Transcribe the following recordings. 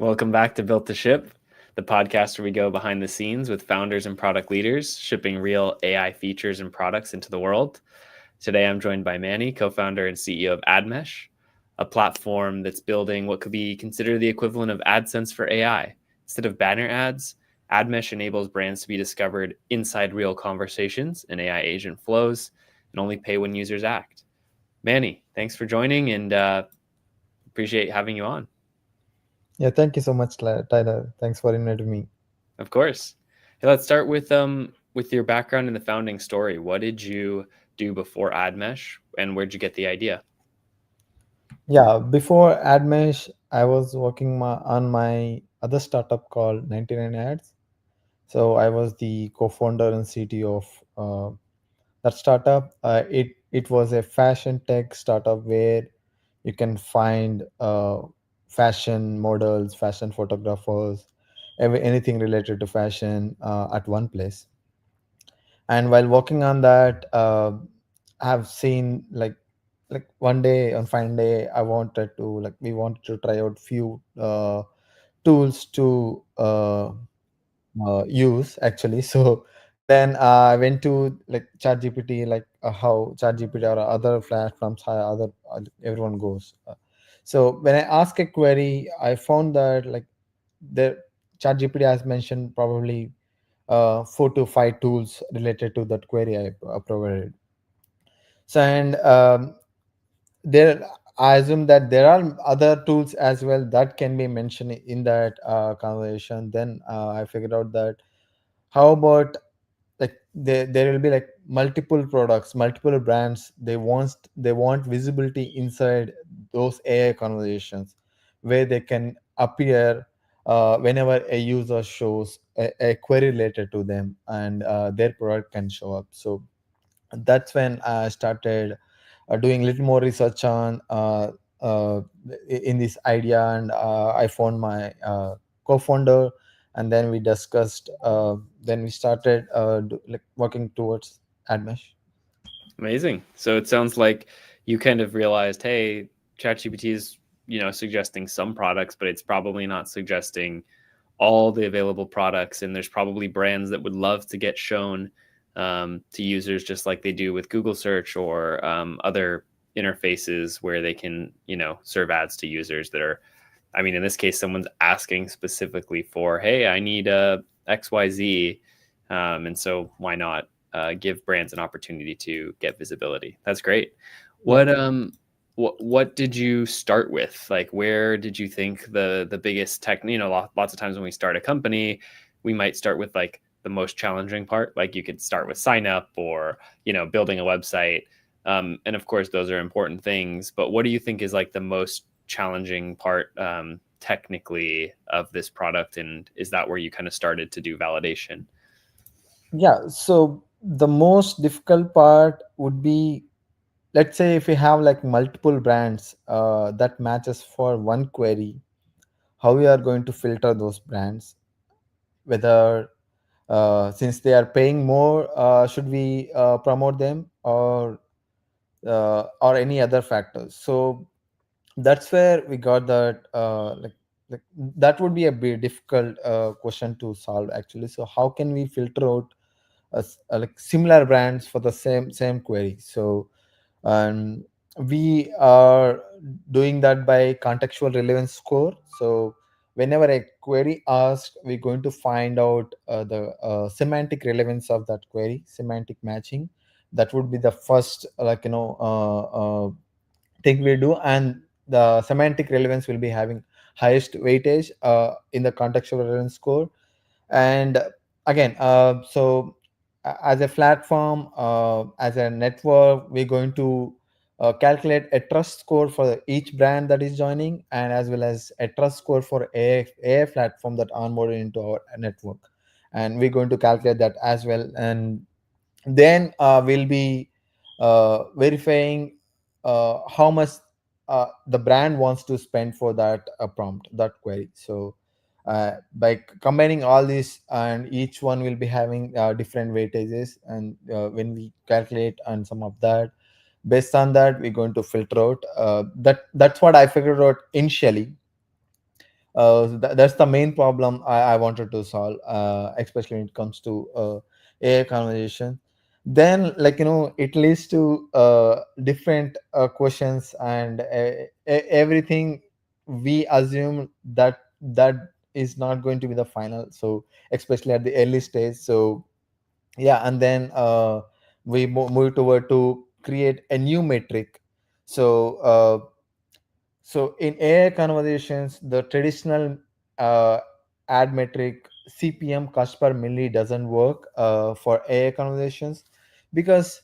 Welcome back to Built to Ship, the podcast where we go behind the scenes with founders and product leaders, shipping real AI features and products into the world. Today, I'm joined by Manny, co-founder and CEO of AdMesh, a platform that's building what could be considered the equivalent of AdSense for AI. Instead of banner ads, AdMesh enables brands to be discovered inside real conversations and AI agent flows and only pay when users act. Manny, thanks for joining and appreciate having you on. Yeah, thank you so much, Tyler. Thanks for inviting me. Of course. Hey, let's start with your background in the founding story. What did you do before AdMesh, and where'd you get the idea? Yeah, before AdMesh, I was working on my other startup called 99 Ads. So I was the co-founder and CTO of that startup. It was a fashion tech startup where you can find fashion models, fashion photographers, anything related to fashion at one place. And while working on that, I have seen like one day on fine day I wanted to like we wanted to try out few tools to use actually. So then I went to like ChatGPT, like how ChatGPT or other platforms, how other everyone goes. So when I ask a query, I found that like the ChatGPT has mentioned probably 4 to 5 tools related to that query I provided. So and there, I assume that there are other tools as well that can be mentioned in that conversation. Then I figured out that how about like there will be like multiple products, multiple brands. They want visibility inside those AI conversations where they can appear whenever a user shows a query related to them, and their product can show up. So that's when I started doing a little more research on uh, in this idea, and I found my co-founder, and then we discussed. Then we started like working towards AdMesh. Amazing. So it sounds like you kind of realized, hey, ChatGPT is, suggesting some products, but it's probably not suggesting all the available products. And there's probably brands that would love to get shown to users just like they do with Google search or other interfaces where they can, serve ads to users that are, I mean, in this case, someone's asking specifically for, hey, I need a XYZ. And so why not give brands an opportunity to get visibility? That's great. Yeah. What did you start with? Like, where did you think the biggest tech? Lots of times when we start a company, we might start with like the most challenging part. Like you could start with sign up or building a website, and of course those are important things. But what do you think is like the most challenging part technically of this product, and is that where you kind of started to do validation? Yeah. So the most difficult part would be, let's say if we have like multiple brands that matches for one query, how we are going to filter those brands, whether since they are paying more, should we promote them, or any other factors. So that's where we got that like that would be a bit difficult question to solve actually. So how can we filter out like similar brands for the same query? So and we are doing that by contextual relevance score. So whenever a query asks, we're going to find out the semantic relevance of that query, semantic matching. That would be the first thing we do, and the semantic relevance will be having highest weightage in the contextual relevance score. And again, so as a platform, as a network, we're going to calculate a trust score for each brand that is joining, and as well as a trust score for a platform that onboarded into our network, and we're going to calculate that as well. And then we'll be verifying how much the brand wants to spend for that prompt, that query. So by combining all these, and each one will be having different weightages, and when we calculate and some of that, based on that we're going to filter out that's what I figured out initially. That's the main problem I wanted to solve, especially when it comes to AI conversation. Then, like, it leads to different questions, and everything we assume that is not going to be the final. So, especially at the early stage. So, yeah, and then we move toward to create a new metric. So, in AI conversations, the traditional uh, ad metric CPM, cost per milli, doesn't work for AI conversations, because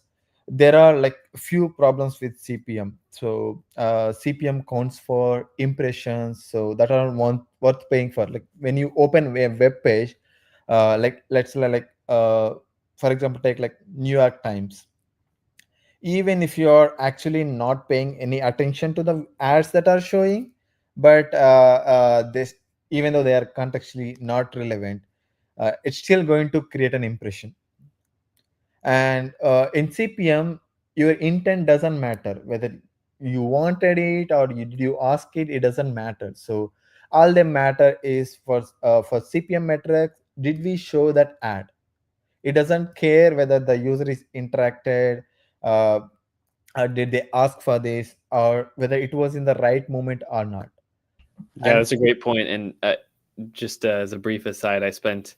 there are like few problems with CPM. So CPM counts for impressions, so that are worth paying for. Like when you open a web page, like let's say, like for example, take like New York Times. Even if you're actually not paying any attention to the ads that are showing, but this, even though they are contextually not relevant, it's still going to create an impression. And in CPM, your intent doesn't matter whether you wanted it or did you ask it. It doesn't matter. So all that matter is for CPM metrics, did we show that ad? It doesn't care whether the user is interacted, uh, did they ask for this, or whether it was in the right moment or not. Yeah, And that's a great point. And just as a brief aside, I spent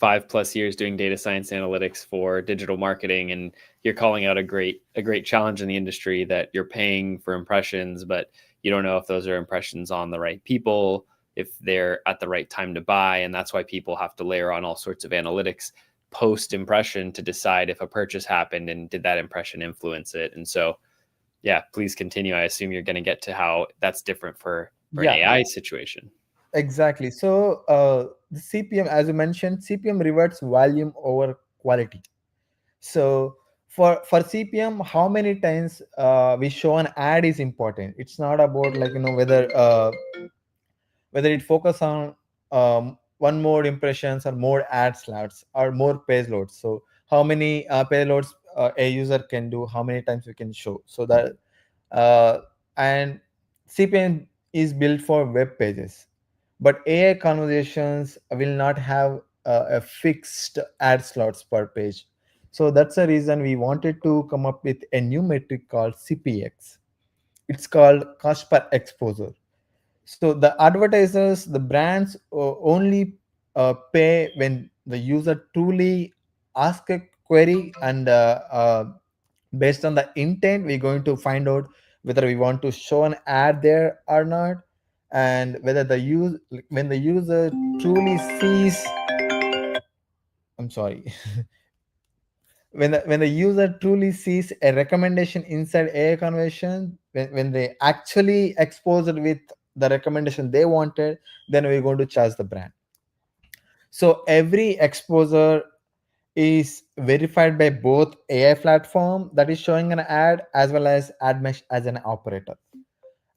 5+ years doing data science analytics for digital marketing, and you're calling out a great challenge in the industry that you're paying for impressions, but you don't know if those are impressions on the right people, if they're at the right time to buy, and that's why people have to layer on all sorts of analytics post impression to decide if a purchase happened and did that impression influence it. And so, yeah, please continue. I assume you're going to get to how that's different for an yeah, AI situation. exactly. So the CPM, as you mentioned, CPM rewards volume over quality. So for CPM, how many times we show an ad is important. It's not about, like, whether it focus on one more impressions or more ad slots or more payloads. So how many payloads a user can do, how many times we can show. So that uh, and CPM is built for web pages, but AI conversations will not have a fixed ad slots per page. So that's the reason we wanted to come up with a new metric called CPX. It's called cost per exposure. So the advertisers, the brands, only pay when the user truly ask a query, and based on the intent, we're going to find out whether we want to show an ad there or not, and whether the use when the user truly sees, I'm sorry, when the user truly sees a recommendation inside AI conversion, when they actually expose it with the recommendation they wanted, then we're going to charge the brand. So every exposure is verified by both AI platform that is showing an ad, as well as AdMesh as an operator.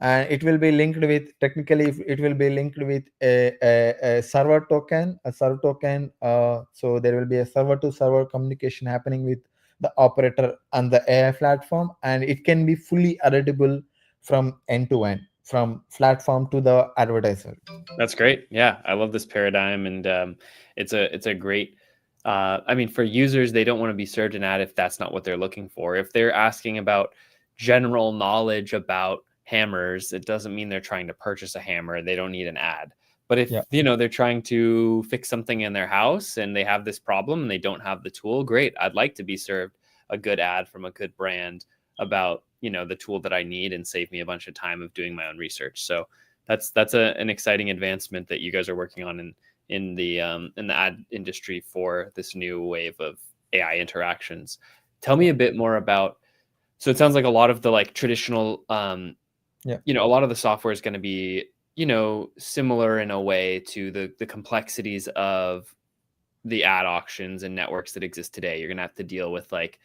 And it will be linked with, technically it will be linked with a server token, so there will be a server to server communication happening with the operator and the AI platform, and it can be fully auditable from end to end, from platform to the advertiser. That's great. Yeah, I love this paradigm, and it's a great. I mean, for users, they don't want to be served an ad if that's not what they're looking for. If they're asking about general knowledge about hammers, it doesn't mean they're trying to purchase a hammer. They don't need an ad. But if Yeah. they're trying to fix something in their house and they have this problem and they don't have the tool, great. I'd like to be served a good ad from a good brand about the tool that I need and save me a bunch of time of doing my own research. So that's an exciting advancement that you guys are working on in the ad industry for this new wave of AI interactions. Tell me a bit more about. So it sounds like a lot of the like traditional, Yeah. a lot of the software is going to be similar in a way to the complexities of the ad auctions and networks that exist today. You're going to have to deal with like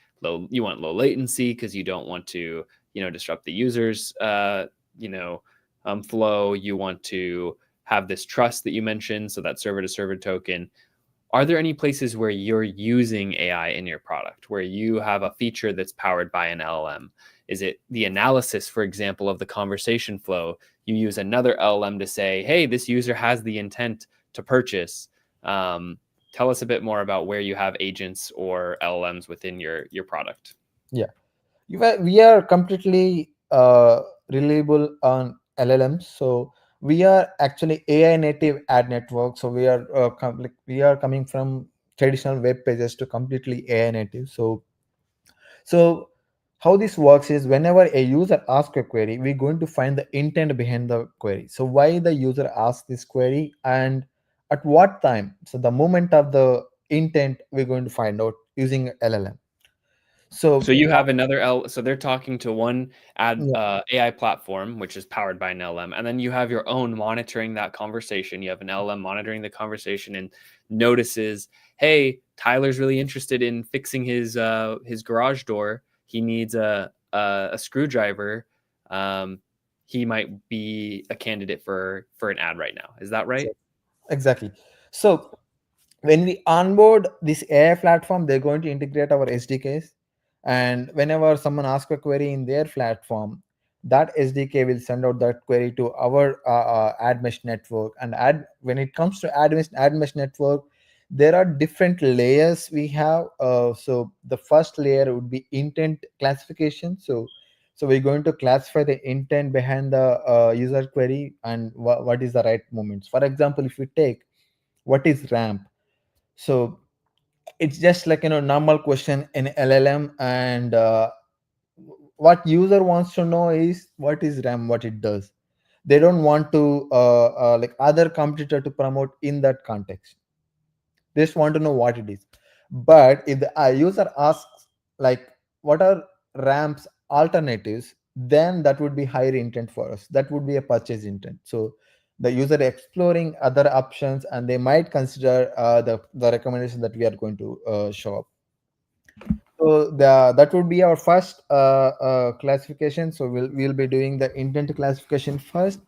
you want low latency because you don't want to, disrupt the users, flow. You want to have this trust that you mentioned. So that server to server token. Are there any places where you're using AI in your product, where you have a feature that's powered by an LLM? Is it the analysis, for example, of the conversation flow? You use another LLM to say, hey, this user has the intent to purchase. Tell us a bit more about where you have agents or LLMs within your product. Yeah, we are completely reliable on LLMs. So we are actually AI native ad network. So we are we are coming from traditional web pages to completely AI native. So how this works is whenever a user asks a query, we're going to find the intent behind the query. So why the user asked this query and at what time. So the moment of the intent, we're going to find out using LLM. So So you have another so they're talking to one yeah, AI platform, which is powered by an LM, and then you have your own monitoring that conversation. You have an LM monitoring the conversation and notices, hey, Tyler's really interested in fixing his garage door. He needs a screwdriver. He might be a candidate for an ad right now. Is that right? exactly. So when we onboard this AI platform, they're going to integrate our SDKs. And whenever someone asks a query in their platform, that SDK will send out that query to our AdMesh network. And when it comes to AdMesh network, there are different layers we have. So the first layer would be intent classification. So we're going to classify the intent behind the user query and what is the right moments. For example, if we take what is ramp, so it's just like normal question in LLM, and what user wants to know is what is RAM, what it does. They don't want to like other competitor to promote in that context. They just want to know what it is. But if the user asks like what are RAM's alternatives, then that would be higher intent for us. That would be a purchase intent. So the user exploring other options and they might consider the recommendation that we are going to show up. So that would be our first classification. So we'll be doing the intent classification first.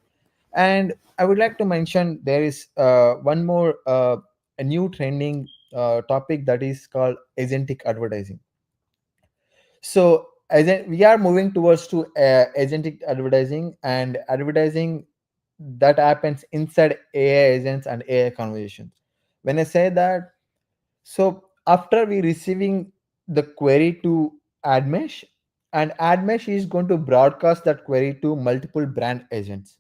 And I would like to mention there is one more a new trending topic that is called agentic advertising. So we are moving towards to agentic advertising, and advertising that happens inside AI agents and AI conversations. When I say that, so after we receiving the query to AdMesh, and AdMesh is going to broadcast that query to multiple brand agents.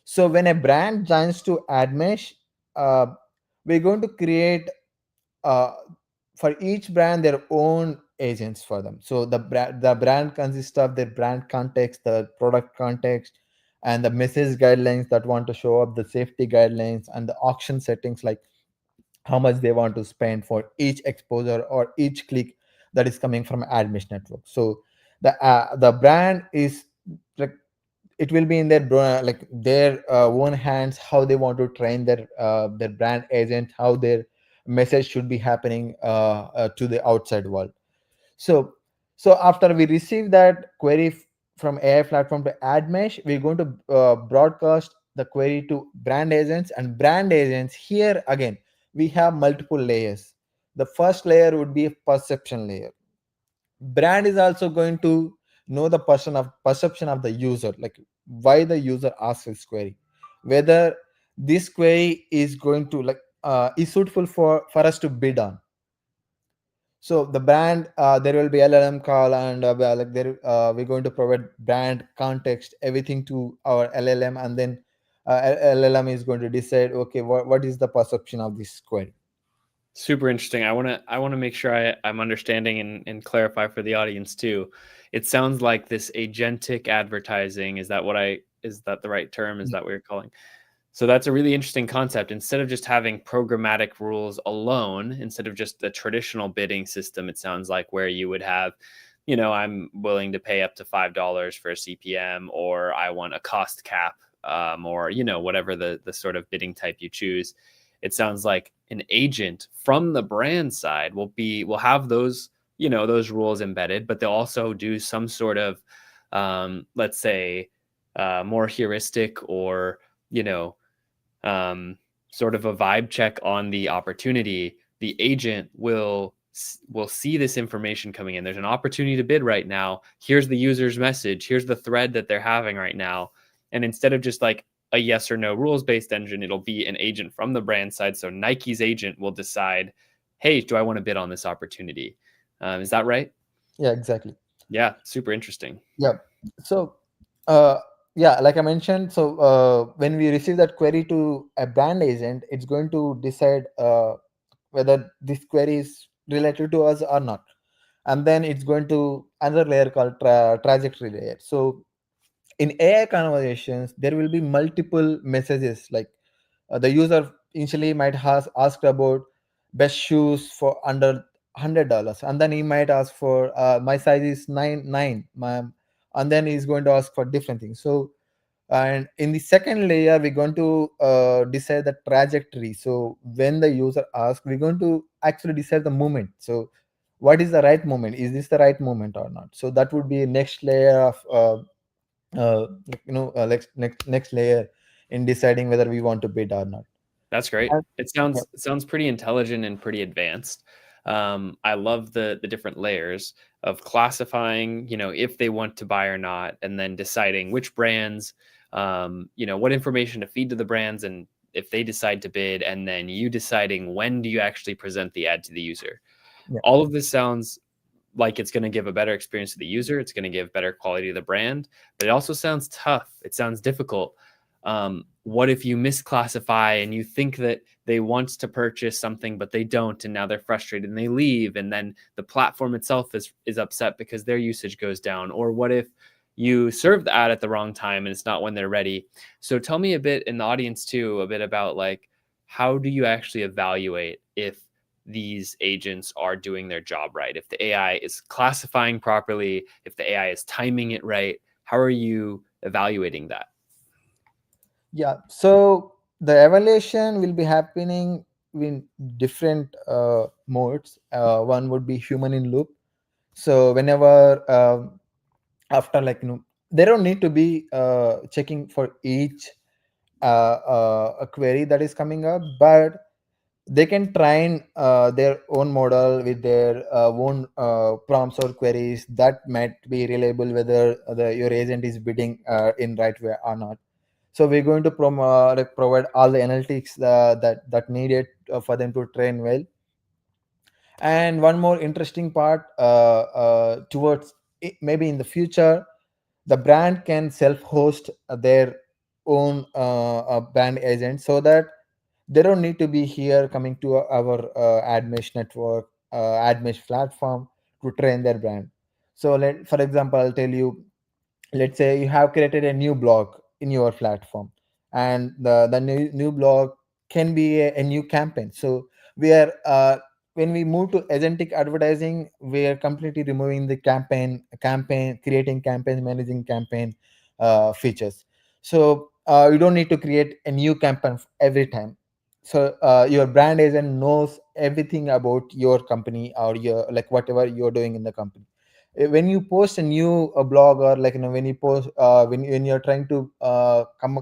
So when a brand joins to AdMesh, uh, we're going to create uh, for each brand their own agents for them. So the brand consists of their brand context, the product context, and the message guidelines that want to show up, the safety guidelines, and the auction settings like how much they want to spend for each exposure or each click that is coming from AdMesh network. So the brand is like it will be in like their own hands how they want to train their brand agent, how their message should be happening to the outside world. So so after we receive that query from AI platform to AdMesh, we're going to broadcast the query to brand agents, and brand agents here again we have multiple layers. The first layer would be a perception layer. Brand is also going to know the perception of the user, like why the user asks this query, whether this query is going to like is suitable for us to bid on. So the brand, there will be LLM call, and like there we're going to provide brand context, everything to our LLM, and then LLM is going to decide, okay, what is the perception of this query. Super interesting. I want to make sure I'm understanding and clarify for the audience too. It sounds like this agentic advertising, is that the right term? Is Yeah. that what you're calling? So that's a really interesting concept. Instead of just having programmatic rules alone, instead of just the traditional bidding system, it sounds like where you would have, I'm willing to pay up to $5 for a CPM, or I want a cost cap, or whatever the sort of bidding type you choose. It sounds like an agent from the brand side will have those those rules embedded, but they'll also do some sort of let's say more heuristic or sort of a vibe check on the opportunity. The agent will will see this information coming in. There's an opportunity to bid right now. Here's the user's message. Here's the thread that they're having right now. And instead of just like a yes or no rules-based engine, it'll be an agent from the brand side. So Nike's agent will decide, hey, do I want to bid on this opportunity? Is that right? Yeah, exactly. Yeah, super interesting. Yeah. So, yeah, like I mentioned, so when we receive that query to a brand agent, it's going to decide whether this query is related to us or not. And then it's going to another layer called trajectory layer. So in AI conversations, there will be multiple messages. Like the user initially might has asked about best shoes for under $100, and then he might ask for my size is 9, and then he's going to ask for different things. So and in the second layer, we're going to decide the trajectory. So when the user asks, we're going to actually decide the moment. So what is the right moment? Is this the right moment or not? So that would be next layer of next layer in deciding whether we want to bid or not. That's great. And- It sounds pretty intelligent and pretty advanced. I love the different layers of classifying, if they want to buy or not, and then deciding which brands, what information to feed to the brands, and if they decide to bid, and then you deciding when do you actually present the ad to the user. yeah, All of this sounds like it's going to give a better experience to the user. It's going to give better quality to the brand, but it also sounds tough. It sounds difficult. What if you misclassify and you think that they want to purchase something, but they don't, and now they're frustrated and they leave, and then the platform itself is upset because their usage goes down? Or what if you serve the ad at the wrong time and it's not when they're ready? So tell me a bit, in the audience too, a bit about like, how do you actually evaluate if these agents are doing their job right, if the AI is classifying properly, if the AI is timing it right? How are you evaluating that? yeah. So the evaluation will be happening in different modes. One would be human in loop. So whenever after they don't need to be checking for each a query that is coming up, but they can train their own model with their own prompts or queries that might be reliable whether your agent is bidding in right way or not. So we're going to provide all the analytics that needed for them to train well. And one more interesting part towards it, maybe in the future, the brand can self-host their own brand agent, so that they don't need to be here coming to our AdMesh network, AdMesh platform to train their brand. So for example, I'll tell you, let's say you have created a new blog in your platform, and the new blog can be a new campaign. So we are when we move to agentic advertising, we are completely removing the campaign creating campaigns, managing campaign features. So you don't need to create a new campaign every time. So your brand agent knows everything about your company, or your like whatever you're doing in the company. When you post a new blog, or when you post when you're trying to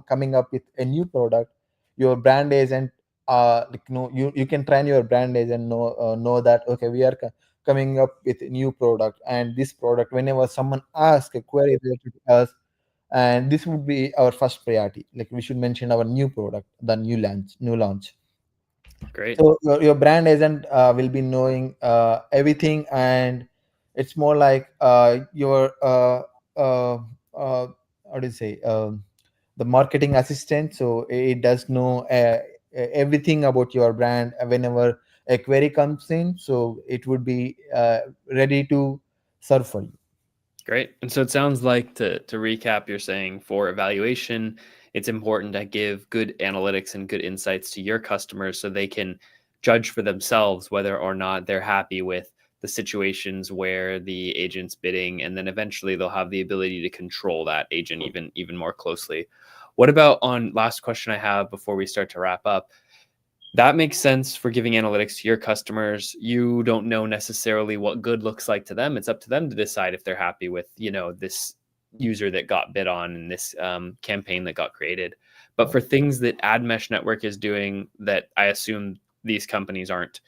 coming up with a new product, your brand agent you can train your brand agent know that, okay, we are coming up with a new product, and this product, whenever someone asks a query related to us, and this would be our first priority, like we should mention our new product, the new launch. Great. So your brand agent will be knowing everything, and it's more like your how do you say, the marketing assistant. So it does know everything about your brand whenever a query comes in, so it would be ready to serve for you. Great. And so it sounds like, to recap, you're saying for evaluation, it's important to give good analytics and good insights to your customers so they can judge for themselves whether or not they're happy with the situations where the agent's bidding, and then eventually they'll have the ability to control that agent even more closely. What about, on last question I have before we start to wrap up, that makes sense for giving analytics to your customers. You don't know necessarily what good looks like to them. It's up to them to decide if they're happy with, this user that got bid on and this campaign that got created. But for things that AdMesh Network is doing that I assume these companies aren't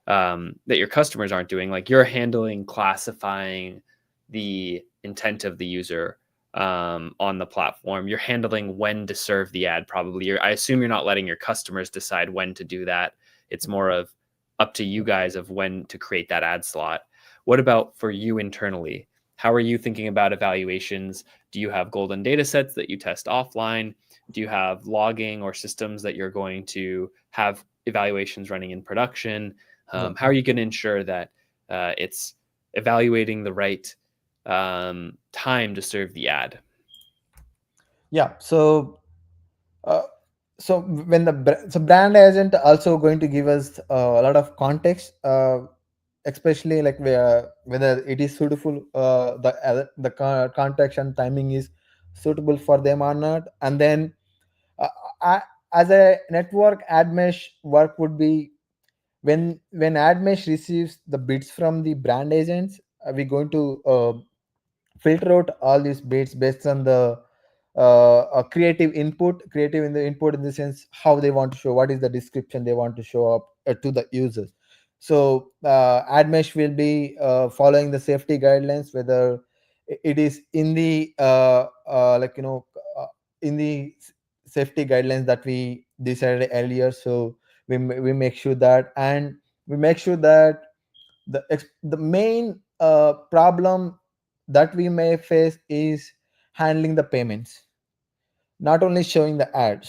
that your customers aren't doing. Like you're handling classifying the intent of the user on the platform. You're handling when to serve the ad. Probably, I assume you're not letting your customers decide when to do that. It's more of up to you guys of when to create that ad slot. What about for you internally? How are you thinking about evaluations? Do you have golden data sets that you test offline? Do you have logging or systems that you're going to have evaluations running in production? Yeah. How are you going to ensure that it's evaluating the right time to serve the ad? Yeah. Uh, so when so brand agent also going to give us a lot of context, especially like whether it is suitable, context and timing is suitable for them or not, and then uh, uh, as a network ad mesh work would be when AdMesh receives the bids from the brand agents, we're going to filter out all these bids based on the creative input, creative in the input in the sense how they want to show, what is the description they want to show up to the users. So AdMesh will be following the safety guidelines, whether it is in the uh, in the safety guidelines that we decided earlier. So we make sure that, and we make sure that the main problem that we may face is handling the payments, not only showing the ad.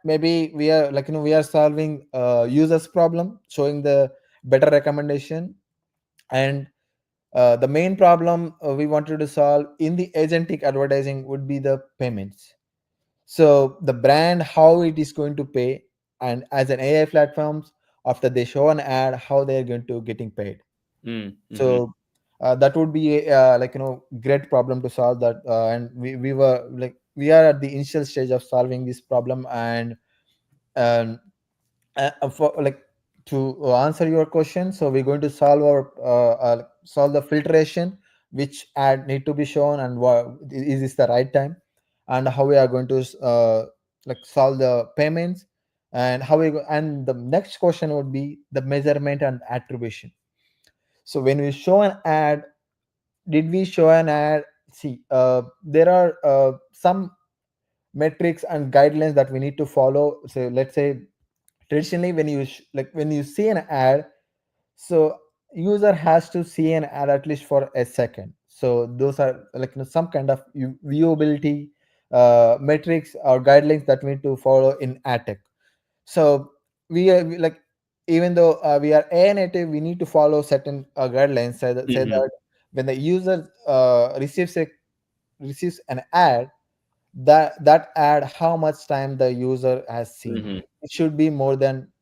Maybe we are we are solving users problem, showing the better recommendation, and the main problem we wanted to solve in the agentic advertising would be the payments. So the brand, how it is going to pay, and as an AI platforms, after they show an ad, how they are going to getting paid. Mm-hmm. So that would be great problem to solve that, and we were like we are at the initial stage of solving this problem. And for like to answer your question, so we're going to solve the filtration, which ad need to be shown, and what is this the right time, and how we are going to solve the payments, and and the next question would be the measurement and attribution. So when we show an ad, did we show an ad? See, there are some metrics and guidelines that we need to follow. So let's say traditionally when when you see an ad, so user has to see an ad at least for a second. So those are some kind of viewability metrics or guidelines that we need to follow in ad tech. So even though we are AI native, we need to follow certain guidelines. Say Mm-hmm. that when the user receives an ad, that ad, how much time the user has seen, Mm-hmm. it should be more than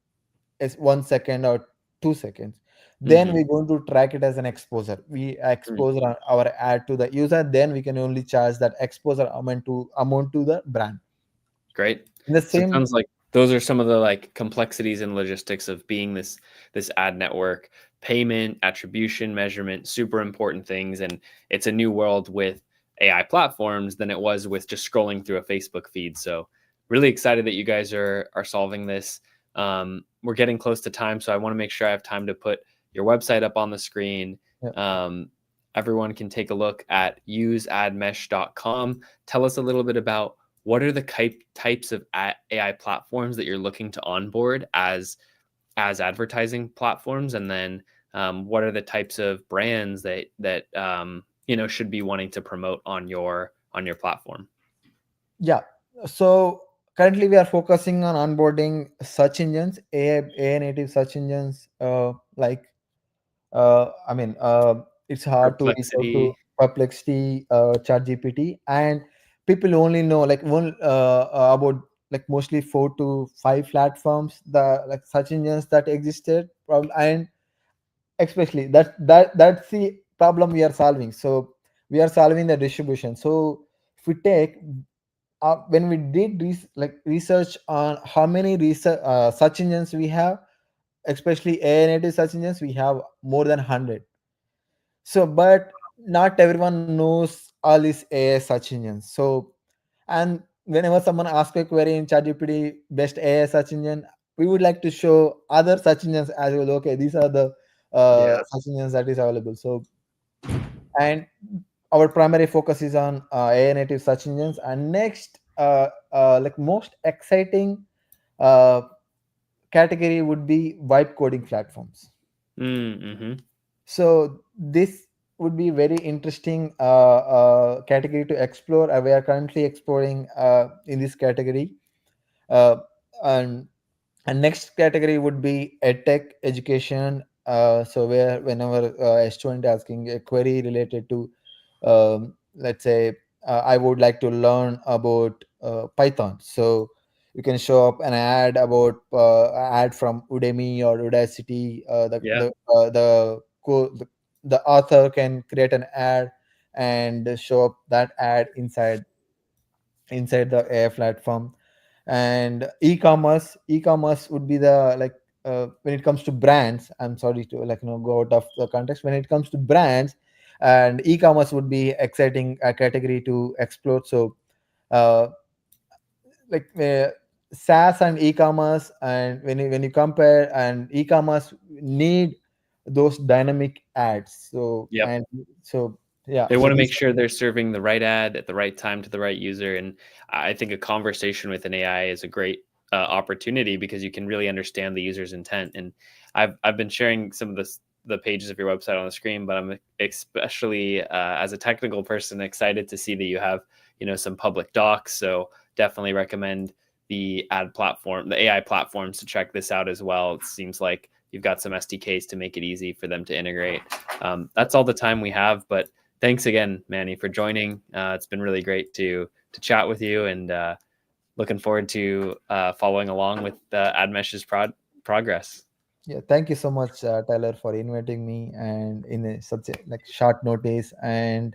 1 second or 2 seconds. Then Mm-hmm. we're going to track it as an exposure. We expose our ad to the user, then we can only charge that exposure amount to the brand. Great. In the So it same. sounds like those are some of the like complexities and logistics of being this ad network. Payment, attribution, measurement, super important things, and it's a new world with AI platforms than it was with just scrolling through a Facebook feed. So really excited that you guys are solving this. We're getting close to time, so I want to make sure I have time to put your website up on the screen. Yeah. Everyone can take a look at useadmesh.com. Tell us a little bit about what are the types of AI platforms that you're looking to onboard as advertising platforms, and then what are the types of brands that should be wanting to promote on your platform? Yeah. So currently we are focusing on onboarding search engines, AI native search engines, I mean, it's hard to reach out to Perplexity. Perplexity, ChatGPT, and people only know about mostly 4 to 5 platforms, the search engines that existed. And especially that's the problem we are solving. So we are solving the distribution. So if we take when we did research on how many search engines we have, especially AI native search engines, we have more than 100. So but not everyone knows all these AI search engines. So, and whenever someone asks a query in ChatGPT, best AI search engine, we would like to show other search engines as well. Okay, these are the Yeah. search engines that is available. So, and our primary focus is on AI native search engines. And next, like most exciting uh, category would be vibe coding platforms. Mm-hmm. So this would be very interesting category to explore. We are currently exploring in this category, uh, and next category would be edtech education. So where whenever a student asking a query related to, let's say, I would like to learn about Python. So you can show up an ad about ad from Udemy or Udacity. Yeah. The author can create an ad and show up that ad inside the AI platform. And e-commerce would be the like, when it comes to brands, I'm sorry to like go out of the context. When it comes to brands, and e-commerce would be exciting category to explore. So uh, like SaaS and e-commerce, and when you compare, and e-commerce need those dynamic ads. So Yep. and so yeah, They so want to these make sure they're serving the right ad at the right time to the right user. And I think a conversation with an AI is a great opportunity because you can really understand the user's intent. And I've been sharing some of the pages of your website on the screen, but I'm especially as a technical person excited to see that you have some public docs. So definitely recommend the AI platforms to check this out as well. It seems like you've got some SDKs to make it easy for them to integrate. That's all the time we have, but thanks again, Manny, for joining. It's been really great to chat with you, and looking forward to following along with AdMesh's progress. Yeah, thank you so much, Tyler, for inviting me and in such a like short notice. And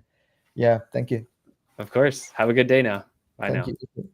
yeah, thank you. Of course. Have a good day now. Bye Thank now. you.